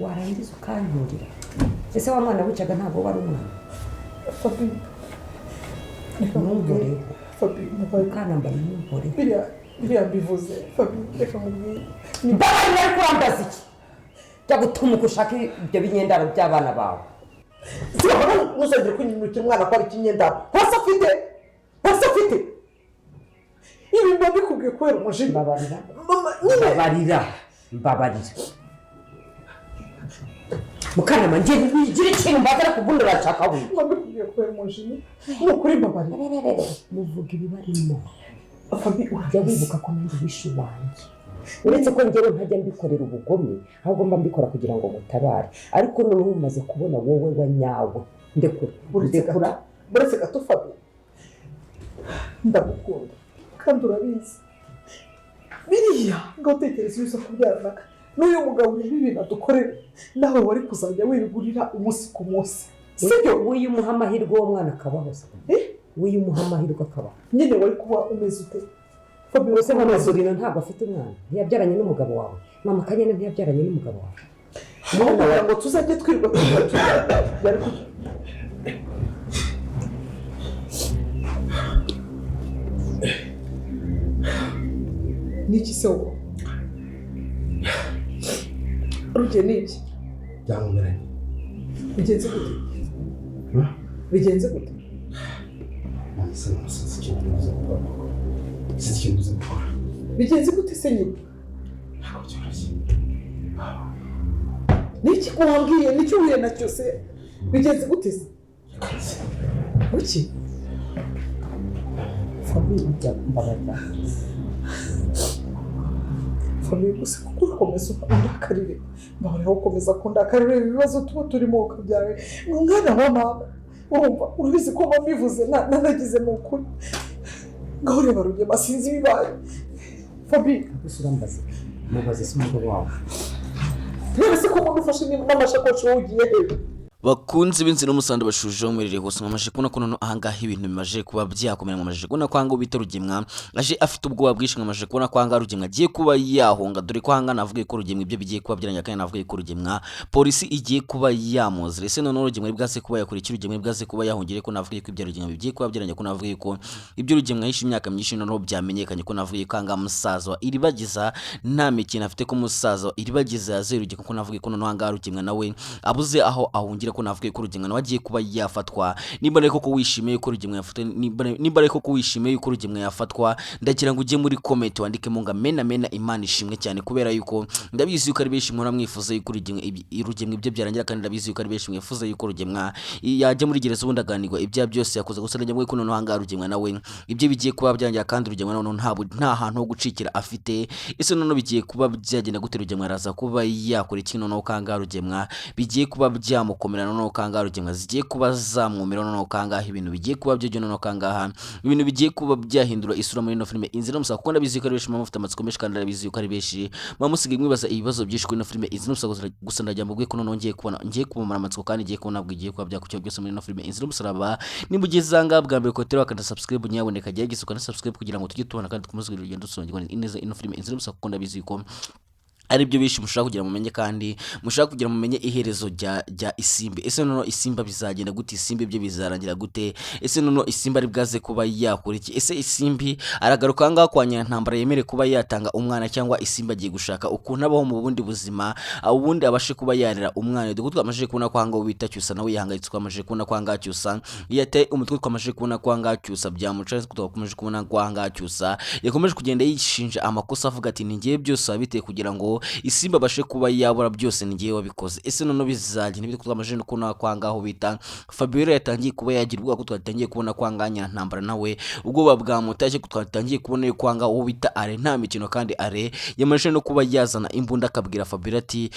warangiza ukanyurira ese wa mwana wicaga ntabwo wari umwana Fabi numvore Fabi kana mbari numvore biriya bivuze Fabi reka mubwire mbara kwambaza iki cyo gutuma ugushaka ibyo binyendaro by'abana bawe zibona muzagire kunyimukira umwana ko ari kinyendaro hose afite ibi mba bikubwiye kubera umujinya mbabarira Mukanama ngiye bigira ikintu mbagara kuvundura cyaka we mba bikubwiye kubera umujinya no kuri mbabarira muvuga ibibarimo Fabi urajya wibuka ko nanjye bishubanje uretse ko njyewe ntajya mbikorera ubugome ahubwo mba mbikora kugira ngo mutabare ariko noneho umaze kubona wowe wanyawe ndekura buretse gato Fabi ndagukunda kandi urabizi biriya ngo utekereza yuko kubyarana n'uyu mugabo ibintu adukorera nawe wari kuzajya wibigurira umunsi ku munsi sibyo wiyumuha amahirwe uwo mwana akabaho se wiyumuha amahirwe akabaho nyine wari kuba umeze ute Fabi wese bamazurina ntabwo afite umwana ntiyabyaranye n'umugabo wawe mama Kanyana ntiyabyaranye n'umugabo wawe mwana ngo tuzajye twirwa yari niki se wowe Ruge niki byankomeranye bigenze gute bigenze gute sinzi ikintu uzi gukora bigenze gute se nyine ntabwo byoroshye niki wambwiye nicyo uhuye nacyo se bigenze gute se kuki Fabi mbabarira Fabi gusa kuko ukomeza kundakarire mbaho ukomeza kundakarire ibibazo tuba turimo ukabyawe umwana wa mama urumva urabizi ko babivuze nanagize n'ukuri ngaho reba Rugema sinzi ibibaye Fabi usurambaze mubaze se umugabo wawe nese ko mudufashe n'amashakoshi ugiye he bakunzi b'inzira umusandu bashuje umurire hose mwamaje kubona ko none ahangaha ibintu bimaje kuba byakomera mwamaje kubona ko hanga ubita Rugemwa aje afite ubwoba bwinshi mwamaje kubona ko hanga Rugemwa agiye kuba yahonga dore ko hanga navuga ko Rugemwa ibyo bigiye kuba byaranya kandi navuga ko Rugemwa polisi igiye kuba yamuzire ese none Rugemwa bwase kuba yakurikira Rugemwa bwase kuba yahongere ko navuga ko ibyo Rugemwa bigiye kuba byaranya ko navuga ko ibyo Rugemwa yishe imyaka myinshi none byamenyekanye ko navuga ko hanga MUSAZA IRIBAGIZA nta mikino afite ko MUSAZA IRIBAGIZA yazerugiye ko navuga ko none hanga Rugemwa nawe abuze aho ahungira ko navuga ko Rugemwa wagiye kuba yafatwa nimba ariko ko wishimiye ko Rugemwa yafatwa nimba ariko ko wishimiye ko Rugemwa yafatwa ndagira ngo ujye muri comment wandike mu nga mena Imana ishimwe cyane kubera yuko ndabizi yuko ari benshi mwora mwifuza yuko Rugemwa ibyo byarangira kandi ndabizi yuko ari benshi mwifuza yuko Rugemwa yajya muri gereza ubundi aganirwa ibya byose yakoze gusa njye mwe ko none hanga Rugemwa nawe ibyo bigiye kuba byangira kandi Rugemwa none nta hantu ho gucikira afite ese none bigiye kuba byagenda gute Rugemwa araza kuba yakora ikintu none kanga Rugemwa bigiye kuba byamukomera none kanga Rugemwa zigiye kuba zamwumira none kangaha ibintu bigiye kuba byo none kangaha ibintu bigiye kuba byahindura isura muri no filime Inzira musa kuko ndabizi ko ari benshi mufite amatsiko menshi kandi ndabizi ko ari benshi bamusige mwibaza ibibazo byinshi kuri no filime Inzira musa gusa ndajya mbugwe ko none ngiye kubumara amatsiko kandi ngiye kubona bwigiye kuba byakucyo byose muri no filime Inzira musaraba nimugezanga bwa mbere ko tero akanda subscribe nyaboneka giye gisuka na subscribe kugira ngo tujye tubona kandi tukomeze urugendo dusongera ineza ino filime Inzira musa kuko ndabizi ko ari byo bishi mushaka kugira mumenye kandi mushaka kugira mumenye iherezo rya Isimbi ese nono Isimba bizagenda gute Isimbi byo bizarangira gute ese nono Isimba ari bwaze kuba yakora iki ese Isimbi aragaruka ngaho kwanya ntambara yemere kuba yatanga umwana cyangwa Isimba agiye gushaka ukuntu abaho mu bundi buzima ubundi abashe kuba yarera umwana dugutwa amaje kubona kwa ngo bita cyusa nawe yahangayitswe amaje kubona kwa nga cyusa yate umutwe twamaje kubona kwa nga cyusa byamucaje twakomeje kubona kwa nga cyusa yakomeje kugenda yishinja amakosa avuga ati ningiye byose abite kugira ngo Isimba bashe kuba yabura byose ngiye wabikoze ese none bizagenda bite twamaje no kuna kwangaho bita Fabiola yatangiye kuba yagirwa ko twatangiye kubona kwanganya ntambara nawe ubwo bwamutaje ko twatangiye kubona kwanga uwo bita are nta mikino kandi are yamaje no kuba yazana imbunda akabwira Fabiola ati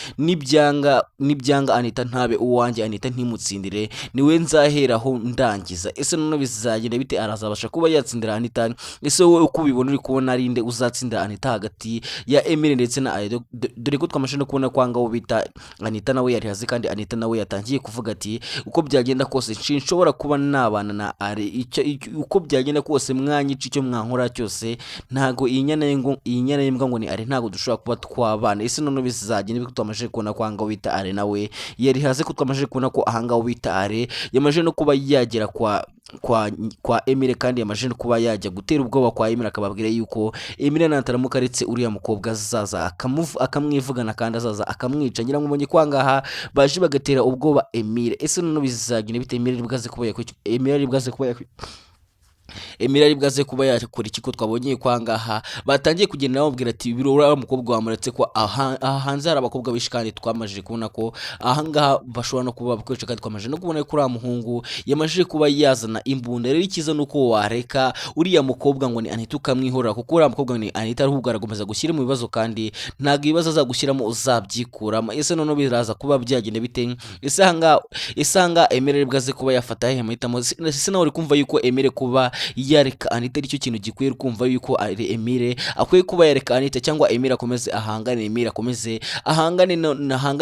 nibyanga Anita ntabe uwanjye Anita ntimutsindire niwe nzaheraho ndangiza ese none bizagenda bite arazabasha kuba yatsindira Anita ese wowe uko ubibona uri kubona ari nde uzatsindira Anita hagati ya Emile ndetse na Ayo dore ko twamaze no kubona kwanga wo bita Anita nawe yari hazi kandi Anita nawe yatangiye kuvuga ati uko byagenda kose nshobora kuba nabana na ari uko byagenda kose mwanyica icyo mwankora cyose ntago iyi nyana y'imbwa ngo ni ari ntago dushobora kuba twabana. Ese none bizagenda biko twamaje kubona kwanga wo bita ari nawe yari hazi ko twamaje kubona ko ahanga wo bita ari yamaje no kuba yagera kwa Emile kandi yamaje no kuba yajya gutera ubwoba kwa Emile akababwira yuko Emile nataramuka aretse uriya mukobwa azaza akamwivugana kandi azaza akamwica. Ngira ngo mbonye kwangaha baje bagatera ubwoba Emile. Ese none bizagenda bite Emile bwaze kuba Emile ari bwaze kuba yakora iki ko twabonye kwangaha batangiye kugenda bamubwira ati birora mukobwa wamuretse ko hanze hari abakobwa bishi kandi twamaje kubona ko ahangaha bashobora no kuba bakoresha kandi twamaje no kubona ko uriya muhungu yamaje kuba yazana imbunda. Rero ikiza nuko wareka uriya mukobwa ngo ni Anita ukamwihorera kuko uriya mukobwa ni Anita ari kugaragaza gushyira mu bibazo kandi ntago ibibazo azagushyiramo uzabyikuramo. Ese none biraza kuba byagenda bite isanga Emile ari bwaze kuba yafata he mahitamo. Ese nawe uri kumva yuko Emile kuba yareka Anita aricyo kintu gikwiye kumva yuko ari Emile akwiye kuba yareka Anita cyangwa Emile akomeze ahangane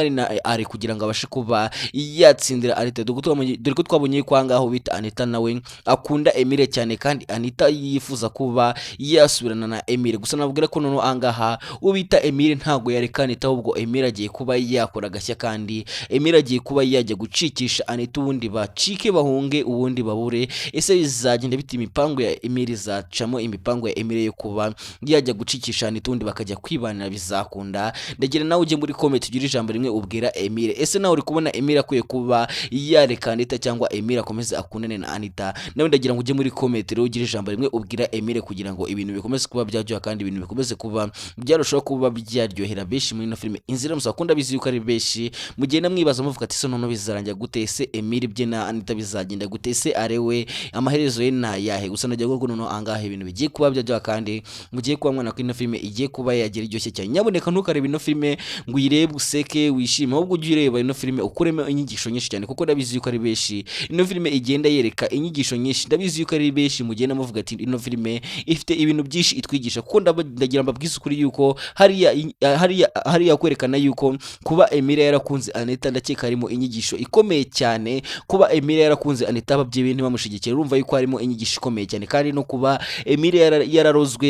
na ari kugira ngo abashe kuba yatsindira Anita. Dore ko twabonye kwangaho bita Anita nawe akunda Emile cyane kandi Anita yifuza kuba yasubirana na Emile. Gusa nabwira ko none angaha ubita Emile ntago yareka Anita ahubwo Emile agiye kuba yakora gashya kandi Emile agiye kuba yajya gucikisha Anita ubundi bacike bahunge ubundi babure. Ese bizagenda bite imipango ya Emile zacamo imipango ya Emile yo kuba yajya gucikisha Anita ubundi bakajya kwibanira bizakunda? Ndagira nawe ujye muri comment ugira ijambo rimwe ubwira Emile. Ese nawe uri kubona Emile akwiye kuba yareka Anita cyangwa Emile akomeze akundane na Anita? Nawe ndagira ngo ujye muri comment rero ugira ijambo rimwe ubwira Emile kugira ngo ibintu bikomeze kuba byajya kandi ibintu bikomeze kuba byarushaho kuba byaryohera benshi muri ino filime Inzira. Musakunda bizi yuko ari benshi mugenda mwibaza muvuga ati so none bizarangira gute? Ese Emile bye na Anita bizagenda gute? Ese arewe amaherezo ye na yahe? Gusa najya ngo nono angahe ibintu bigiye kuba byajya kandi mugiye kuba mwana ko ino filime igiye kuba yagira iryoshye cyane. Nyaboneka ntukareba ino filime ngo uyirebe useke wishime, ahubwo ujye ureba ino filime ukuremo inyigisho nyinshi cyane kuko ndabizi yuko ari benshi ino filime igenda yereka inyigisho nyinshi. Ndabizi yuko ari benshi mugenda muvuga ati ino filime ifite ibintu byinshi itwigisha kuko ndagira mbabwiza ukuri yuko hariya kwerekana yuko kuba Emile yarakunze Anita ndakeka harimo inyigisho ikomeye cyane. Kuba Emile yarakunze Anita ababyeyi ntibamushigikira urumva yuko harimo inyigisho ikomeye cyane kandi no kuba Emile yararozwe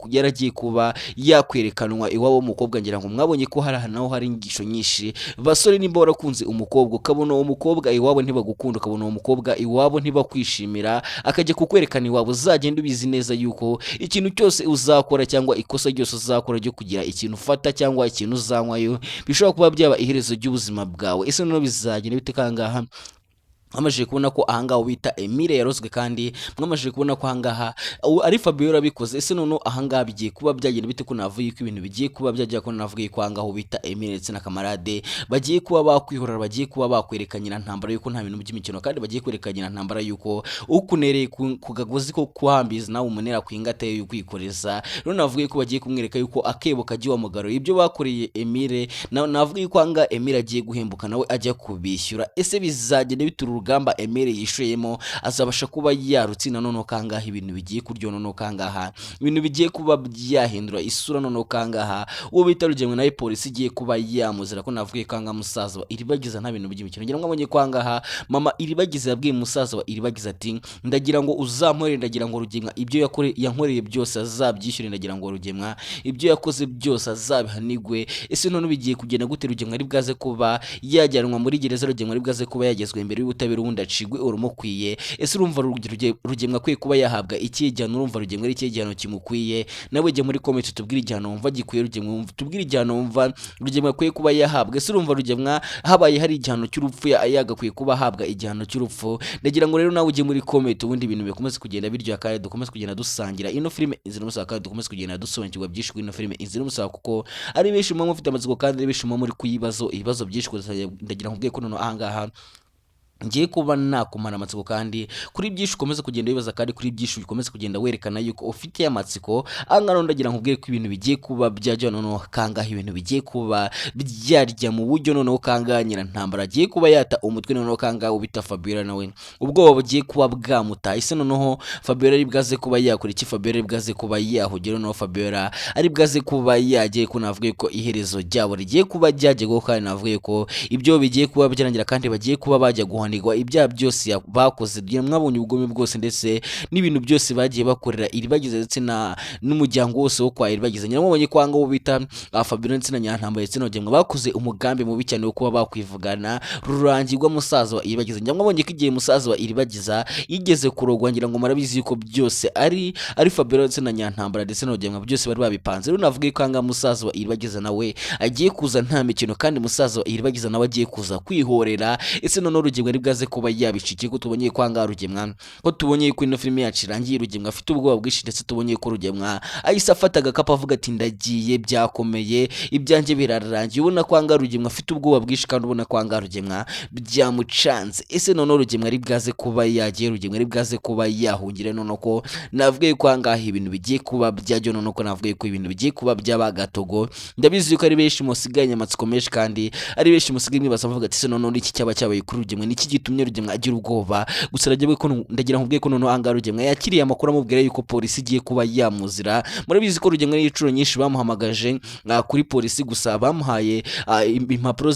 yaragiye kuba yakwerekanwa iwabo w'umukobwa. Ngira ngo mwabonye ko naho hari inyigisho nyinshi. Basore nimba warakunze umukobwa ukabona uwo mukobwa iwabo ntibagukunda, ukabona uwo mukobwa iwabo ntibakwishimira akajya kukwerekana iwabo, uzagenda ubizi neza yuko ikintu cyose uzakora cyangwa ikosa ryose uzakora ryo kugira ikintu ufata cyangwa ikintu uzanywayo bishobora kuba byaba iherezo ry'ubuzima bwawe. Ese none bizagenda bite kangaha? Mwamaje kubona ko ahangaha bita Emile yarozwe kandi mwamaje kubona ko ahangaha ari Fabio yarabikoze. Ese none ahangaha bigiye kuba byagenda bite ko navuye ko ibintu bigiye kuba byajya ko navuye ko ahangaha bita Emile ndetse na kamarade bagiye kuba bakwihorera, bagiye kuba bakwerekanyira ntambara yuko nta bintu by'imikino kandi bagiye kwerekanyira ntambara yuko ukunereye ku gagozi ko kuhambiza nawe umunera kwingate yo kwikoreza. Rero navuye ko bagiye kumwereka yuko akebo kagiye wamugaro ibyo bakoreye Emile, navuye ko ahangaha Emile agiye guhembuka nawe ajya kubishyura. Ese bizagenda biturura urugamba Emile yishuyemo azabasha kuba yarutsinda none kangaha ibintu bigiye kuryo none kangaha ibintu bigiye kuba byahindura isura none kangaha uwo bita Rugema na polisi igiye kuba yamuzira ko navuye kanga musaza wa IRIBAGIZA nta bintu by'imikino. Ngira ngo abonye kwangaha mama IRIBAGIZA yabwiye musaza wa IRIBAGIZA ati ndagira ngo uzampore, ndagira ngo Rugema ibyo yankoreye byose azabyishyure, ndagira ngo Rugema ibyo yakoze byose azabihanigwe. Ese none bigiye kugenda gute? Rugema ari bwaze kuba yajyanwa muri gereza, Rugema ari bwaze kuba yagezwe imbere y'ubutabera ubundi acigwe urumukwiye. Ese urumva Rugema kwiye kuba yahabwa ikijyano? Urumva Rugema ari ikijyano kimukwiye? Nawe jye muri comment tubwire ijyano wumva gikwiye Rugema, tubwire ijyano wumva Rugema kwiye kuba yahabwa. Ese urumva Rugema habaye hari ijyano cy'urupfu yagakwiye kuba ahabwa ijyano cy'urupfu? Ndagira ngo rero nawe ujye muri comment ubundi ibintu bikomeze kugenda biryo kandi dukomeze kugenda dusangira ino filime Inzira Musaka kandi dukomeze kugenda dusobanukirwa byinshi kuri ino filime Inzira Musaka kuko ari benshi mu mufite amatsiko kandi ari benshi mu muri kuyibazo ibibazo byinshi. Ndagira ngo ubwiye ko none ahangaha ngiye kuba nakumara amatsiko kandi kuri byinshi ukomeza kugenda wibaza kandi kuri byinshi ukomeza kugenda werekana yuko ufite amatsiko angana ndagira nkubwire ko ibintu bigiye kuba byajya noneho kangaha ibintu bigiye kuba byarya mu buryo noneho kanganyira ntambara agiye kuba yata umutwe noneho kangaha ubita Fabiola nawe ubwoba bugiye kuba bwamuta ise noneho Fabiola ari bwaze kuba yakora iki Fabiola ari bwaze kuba yahugera noneho Fabiola ari bwaze kuba yagiye ko navuye ko iherezo ryabo rigiye kuba ryajye go kandi navuye ko ibyo bigiye kuba byarangira kandi bagiye kuba bajya guhanirwa ibyaha byose bakoze mwabonye ubugome bwose ndetse n'ibintu byose bagiye bakorera iribagiza ndetse n'umuryango wose wo kwa iribagiza nyamubonye kwanga wo bita Fabiola ndetse na Nyantambara ndetse n'ogemwa bakoze umugambi mubi cyane wo kuba bakwivugana rurangirwa musaza wa iribagiza nyamubonye ko igihe musaza wa iribagiza yigeze kurogwa ngira ngo marabizi yuko byose ari Fabiola ndetse na Nyantambara ndetse n'ogemwa byose bari babipanze rero navuga ko anga musaza wa iribagiza nawe agiye kuza nta mikino kandi musaza wa iribagiza nawe agiye kuza kwihorera ese none rugemwa ari bwaze kuba yabicikiye ko tubonye kwanga rugemwa ko tubonye ko ino filime yacu irangiye rugemwa afite ubwoba bwinshi ndetse tubonye ko rugemwa ahise afata agakapu avuga ati ndagiye byakomeye ibyanjye birarangiye ubona kwanga rugemwa afite ubwoba bwinshi kandi ubona kwanga rugemwa byamucanze ese none rugemwa ari bwaze kuba yagiye rugemwa ari bwaze kuba yahungira none ko navuga ko angaha ibintu bigiye kuba byajyo none ko navuga ko ibintu bigiye kuba byabagatogo ndabizi ko ari benshi musiganye amatsiko menshi kandi ari benshi musiganye basavuga ati se none iki cyaba cyabaye kuri rugemwa niki gitumye rugemwa agira ubwoba gusa rajye ko ndagira nkubwiye ko none anga rugemwa yakiriye amakuru amubwira yuko polisi igiye kuba yamuzira murabizi ko rugemwa n'icuro nyinshi bamuhamagaje kuri polisi gusa bamuhaye impapuro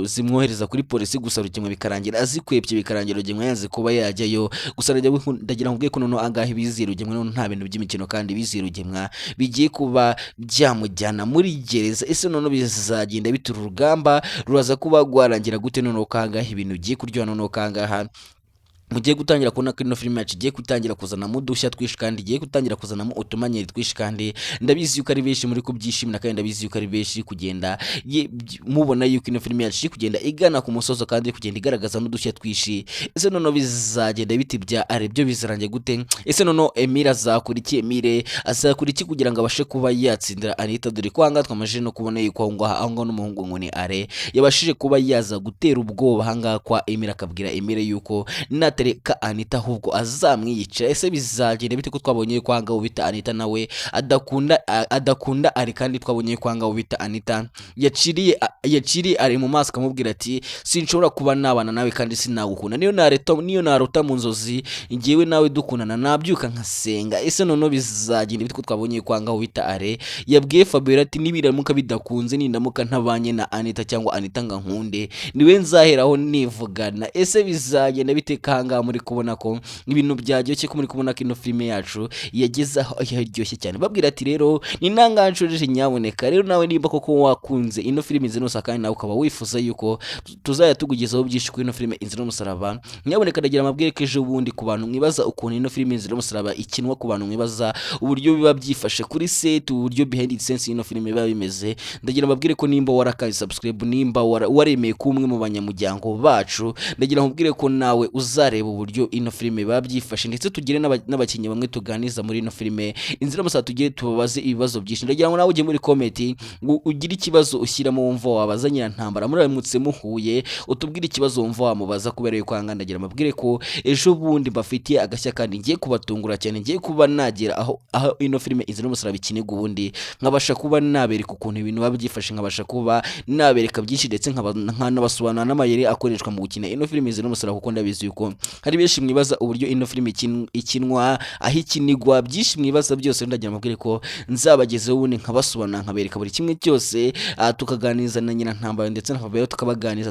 zimwohereza kuri polisi gusa rugemwa bikarangira azikwebye bikarangira rugemwa yanze kuba yajyayo gusa ndagira nkubwiye ko none anga ibizi rugemwa none nta bintu by'imikino kandi bizi rugemwa bigiye kuba byamujyana muri gereza ese none bizagenda bitura urugamba ruraza kuba gwarangira gute none kanga ibintu bigiye kuryoha none kangaha mugiye gutangira kubona ko ino filime yacu igiye gutangira kuzanamo udushya twinshi kandi igiye gutangira kuzanamo utumanyeri twinshi kandi ndabizi yuko ari benshi muri kubyishimira kandi ndabizi yuko ari benshi kugenda mubona yuko ino filime yacu iri kugenda igana ku musozo kandi kugenda igaragaza n'udushya twinshi ese none bizagenda biti bya arebyo bizarangiye gute ese none Emile azakora iki Emile azakora iki kugira ngo abashe kuba yatsindira Anita dore ko hanga twamaje no kubona yuko aho n'umuhungu ngo ni Are yabashije kuba yaza gutera ubwoba hanga kwa Emile akabwira Emile yuko tereka Anita ahubwo azamwiyica ese bizagenda bite ko twabonye kwanga ubita Anita nawe adakunda ari kandi twabonye kwanga ubita Anita yaciriye ari mu maso kamubwira ati sinshobora kuba nabana nawe kandi sinagukunda niyo narota mu nzozi ngiyewe nawe dukundana nabyuka nkasenga ese none bizagenda bite ko twabonye kwanga ubita Are yabwiye Fabiola ati nibiramuka bidakunze nindamuka ntabanye na Anita cyangwa Anita nkankunde niwe nzaheraho nivugana ese bizagenda bite kanga muri kubona ko ibintu byaryoshye ko muri kubona ko ino filime yacu yageze aho yaryoshye cyane babwira ati rero ni nanganshurije nyaboneka rero nawe nimba koko wakunze ino filime Inzira kandi nawe ukaba wifuza yuko tuzaya tugugezaho byinshi kuri ino filime Inzira n'umusaraba nyaboneka ndagira amabwire ko ejo bundi ku bantu mwibaza ukuntu ino filime Inzira n'umusaraba ikinwa ku bantu mwibaza uburyo biba byifashe kuri set uburyo behind the scenes ino filime biba bimeze ndagira amabwire ko nimba warakaye subscribe nimba waremeye ko umwe mu banyamuryango bacu ndagira amabwire ko nawe uzareba uburyo ino filime babyifashe ndetse tugire n'abakinnyi bamwe tuganiza muri ino filime Inzira n'umusaraba tugire tubabaze ibibazo byinshi ndagira ngo nawe ujye muri comment ugira ikibazo ushyiramo wumva wabaza Nyantambara muramutse muhuye utubwire ikibazo wumva wamubaza kubera yuko hanga ndagira amabwire ko ejo bundi bafitiye agashya kandi ngiye kubatungura cyane ngiye kuba nagera aho ino filime Inzira n'umusaraba ikinirwa ubundi nkabasha kuba nabereka ukuntu ibintu babyifashe nkabasha kuba nabereka byinshi ndetse nkanabasobanura n'amayeri akoreshwa mu gukina ino filime Inzira n'umusaraba kuko ndabizi yuko hari benshi mwibaza uburyo ino filime ikinwa aho ikinigwa byinshi mwibaza byose ndagira amabwire ko nzabagezeho ubundi nkabasobanura nkabereka buri kimwe cyose tukaganiza na Nyantambara ndetse na Fabiola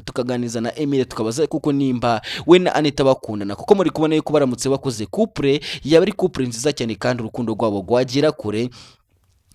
tukaganiza na Emile tukabaza kuko nimba we na Anita bakundana kuko muri kubona yuko baramutse bakoze couple yaba ari couple nziza cyane kandi urukundo rwabo rwagera kure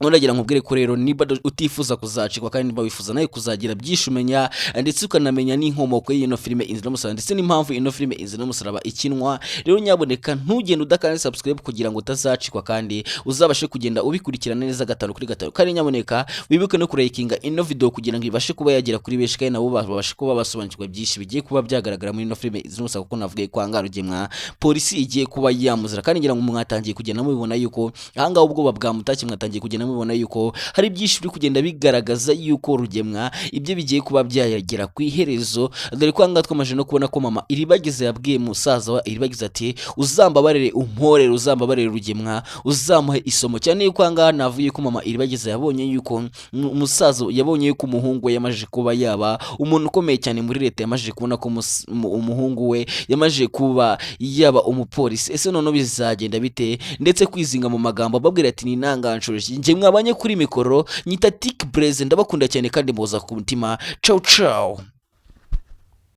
Unagira nkubwire ko rero niba utifuza kuzacikwa kandi niba wifuza nayo kuzagira byinshi umenya ndetse ukanamenya n'inkomoko y'ino filime Inzira n'umusaraba ndetse n'impamvu ino filime Inzira n'umusaraba ikinwa rero nyaboneka ntugende udakanda subscribe kugira ngo utazacikwa kandi uzabashe kugenda ubikurikirana neza gatanu kuri gatanu kandi nyaboneka wibuke no kurekinga ino video kugira ngo ibashe kuba yagera kuri benshi kandi nabo babashe kuba basobanukirwa byinshi bigiye kuba byagaragara muri ino filime Inzira n'umusaraba kuko navuga ko hanga rugemwa polisi igiye kuba yamuzira kandi ngira ngo mwatangiye kugenda mubibona yuko hanga ubwoba bwa mutaki mwatangiye kugenda mubona yuko hari byinshi biri kugenda bigaragaza yuko Rugemwa ibyo bigiye kuba byayagera ku iherezo, dore ko ahangaha twamaze no kubona ko mama Iribagiza yabwiye musaza wa Iribagiza ati uzambabarire umporere, uzambabarire Rugemwa, uzamuhe isomo, cyane yuko ahangaha navuye ko mama Iribagiza yabonye yuko umusaza yabonye yuko umuhungu we yamaze kuba yaba umuntu ukomeye cyane muri leta, yamaze kubona ko umuhungu we yamaze kuba yaba umupolisi. Ese none bizagenda bite? Ndetse kwizinga mu magambo babwira ati ni nanganshoroshye nje mwabanye kuri mikoro nyita Tik Blaze, ndabakunda cyane kandi muza ku mutima. Ciao ciao.